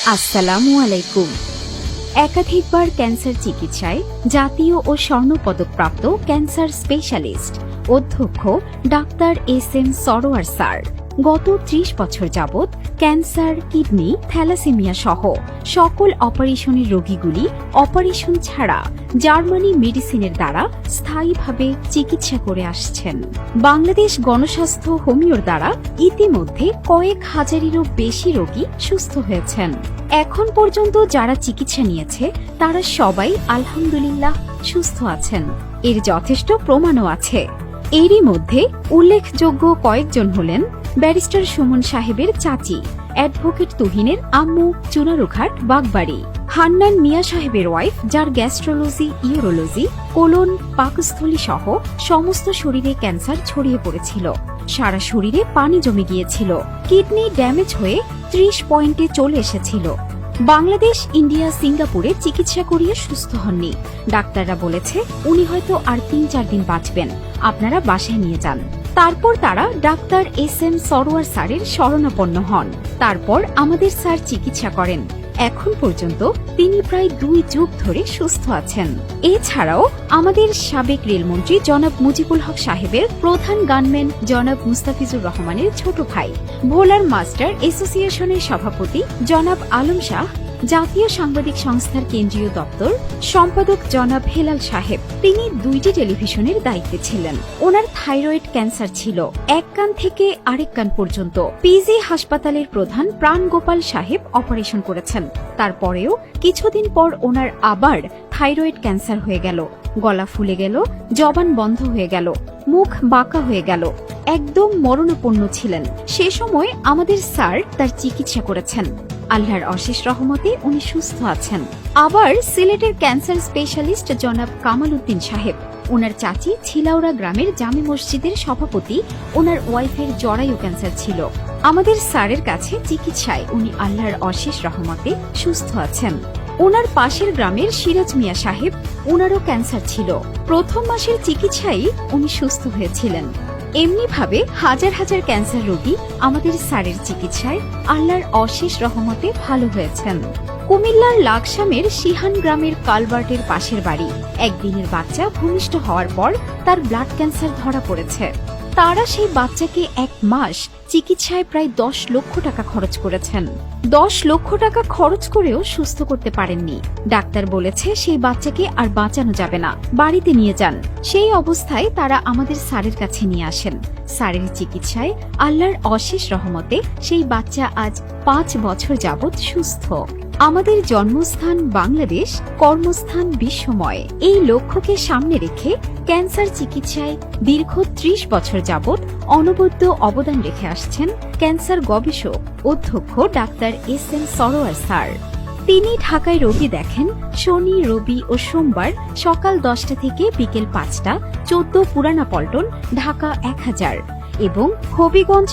আসসালামু আলাইকুম। একাধিকবার ক্যান্সার চিকিৎসায় জাতীয় ও স্বর্ণপদকপ্রাপ্ত ক্যান্সার স্পেশালিস্ট অধ্যক্ষ ডাক্তার এস.এম. সরোয়ার স্যার গত ৩০ বছর যাবৎ ক্যান্সার, কিডনি, থ্যালাসেমিয়া সহ সকল অপারেশনের রোগীগুলি অপারেশন ছাড়া জার্মানি মেডিসিনের দ্বারা স্থায়ীভাবে চিকিৎসা করে আসছেন। বাংলাদেশ গণস্বাস্থ্য হোমিওর দ্বারা ইতিমধ্যে কয়েক হাজারেরও বেশি রোগী সুস্থ হয়েছেন। এখন পর্যন্ত যারা চিকিৎসা নিয়েছে তারা সবাই আলহামদুলিল্লাহ সুস্থ আছেন। এর যথেষ্ট প্রমাণও আছে। এরই মধ্যে উল্লেখযোগ্য কয়েকজন হলেন ব্যারিস্টার সুমন সাহেবের চাচি, অ্যাডভোকেট তুহিনের আম্মু চুনারুঘাট বাগবাড়ি, হান্নান মিয়া সাহেবের ওয়াইফ যার গ্যাস্ট্রোলজি, ইউরোলজি, কোলন, পাকস্থলী সহ সমস্ত শরীরে ক্যান্সার ছড়িয়ে পড়েছিল। সারা শরীরে পানি জমে গিয়েছিল, কিডনি ড্যামেজ হয়ে ৩০ পয়েন্টে চলে এসেছিল। বাংলাদেশ, ইন্ডিয়া, সিঙ্গাপুরে চিকিৎসা করিয়ে সুস্থ হননি। ডাক্তাররা বলেছে উনি হয়তো আর ৩-৪ দিন বাঁচবেন, আপনারা বাসায় নিয়ে যান। তারপর তারা ডাক্তার এস.এম. সরোয়ার স্যারের শরণাপন্ন হন। তারপর আমাদের স্যার চিকিৎসা করেন। এখন পর্যন্ত তিনি প্রায় ২ যুগ ধরে সুস্থ আছেন। এছাড়াও আমাদের সাবেক রেলমন্ত্রী জনাব মুজিবুল হক সাহেবের প্রধান গানম্যান জনাব মুস্তাফিজুর রহমানের ছোট ভাই, ভোলার মাস্টার অ্যাসোসিয়েশনের সভাপতি জনাব আলম শাহ, জাতীয় সাংবাদিক সংস্থার কেন্দ্রীয় দপ্তর সম্পাদক জনাব হেলাল সাহেব, তিনি ২টি টেলিভিশনের দায়িত্বে ছিলেন। ওনার থাইরয়েড ক্যান্সার ছিল এক কান থেকে আরেক কান পর্যন্ত। পিজি হাসপাতালের প্রধান প্রাণগোপাল সাহেব অপারেশন করেছেন। তারপরেও কিছুদিন পর ওনার আবার থাইরয়েড ক্যান্সার হয়ে গেল, গলা ফুলে গেল, জবান বন্ধ হয়ে গেল, মুখ বাঁকা হয়ে গেল, একদম মরণাপন্ন ছিলেন। সে সময় আমাদের স্যার তার চিকিৎসা করেছেন। আল্লাহর অশেষ রহমতে উনি সুস্থ আছেন। আবার সিলেটের ক্যান্সার স্পেশালিস্ট জনাব কামাল উদ্দিন সাহেব, ওনার চাচি ছিলাউড়া গ্রামের জামে মসজিদের সভাপতি, ওনার ওয়াইফের জরায়ু ক্যান্সার ছিল। আমাদের স্যারের কাছে চিকিৎসায় উনি আল্লাহর অশেষ রহমতে সুস্থ আছেন। ওনার পাশের গ্রামের সিরাজ মিয়া সাহেব, ওনারও ক্যান্সার ছিল। প্রথম মাসের চিকিৎসায় উনি সুস্থ হয়েছিলেন। এমনিভাবে হাজার হাজার ক্যান্সার রোগী আমাদের স্যারের চিকিৎসায় আল্লাহর অশেষ রহমতে ভালো হয়েছেন। কুমিল্লার লাকসামের সিহান গ্রামের কালভার্টের পাশের বাড়ি, একদিনের বাচ্চা ভূমিষ্ঠ হওয়ার পর তার ব্লাড ক্যান্সার ধরা পড়েছে। তারা সেই বাচ্চাকে ১ মাস চিকিৎসায় প্রায় ১০ লক্ষ টাকা খরচ করেছেন। ১০ লক্ষ টাকা খরচ করেও সুস্থ করতে পারেননি। ডাক্তার বলেছে সেই বাচ্চাকে আর বাঁচানো যাবে না, বাড়িতে নিয়ে যান। সেই অবস্থায় তারা আমাদের স্যারের কাছে নিয়ে আসেন। স্যারের চিকিৎসায় আল্লাহর অশেষ রহমতে সেই বাচ্চা আজ ৫ বছর যাবৎ সুস্থ। আমাদের জন্মস্থান বাংলাদেশ, কর্মস্থান বিশ্বময়, এই লক্ষ্যকে সামনে রেখে ক্যান্সার চিকিৎসায় দীর্ঘ ৩০ বছর যাবৎ অনবদ্য অবদান রেখে আসছেন ক্যান্সার গবেষক অধ্যক্ষ ডাক্তার এস.এম. সরোয়ার স্যার। তিনি ঢাকায় রোগী দেখেন শনি, রবি ও সোমবার সকাল ১০টা থেকে বিকেল ৫টা, ১৪ পুরানা পল্টন, ঢাকা ১০০০ এবং হবিগঞ্জ